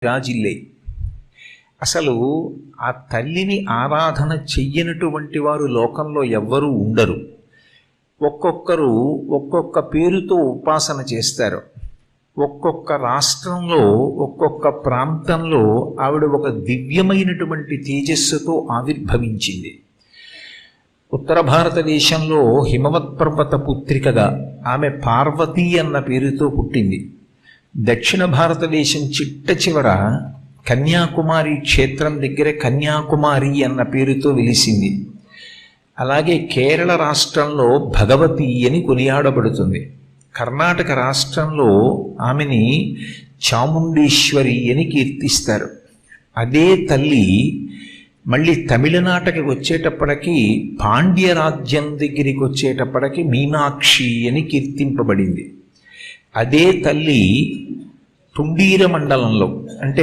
రాజిల్లే. అసలు ఆ తల్లిని ఆరాధన చెయ్యనటువంటి వారు లోకంలో ఎవ్వరూ ఉండరు. ఒక్కొక్కరు ఒక్కొక్క పేరుతో ఉపాసన చేస్తారు. ఒక్కొక్క రాష్ట్రంలో ఒక్కొక్క ప్రాంతంలో ఆవిడ ఒక దివ్యమైనటువంటి తేజస్సుతో ఆవిర్భవించింది. ఉత్తర భారతదేశంలో హిమవత్ పర్వత పుత్రికగా ఆమె పార్వతీ అన్న పేరుతో పుట్టింది. దక్షిణ భారతదేశం చిట్ట చివర కన్యాకుమారి క్షేత్రం దగ్గర కన్యాకుమారి అన్న పేరుతో వెలిసింది. అలాగే కేరళ రాష్ట్రంలో భగవతి అని కొనియాడబడుతుంది. కర్ణాటక రాష్ట్రంలో ఆమెని చాముండేశ్వరి అని కీర్తిస్తారు. అదే తల్లి మళ్ళీ తమిళనాటకి వచ్చేటప్పటికి పాండ్య రాజ్యం దగ్గరికి వచ్చేటప్పటికి మీనాక్షి అని కీర్తింపబడింది. అదే తల్లి తుండీర మండలంలో అంటే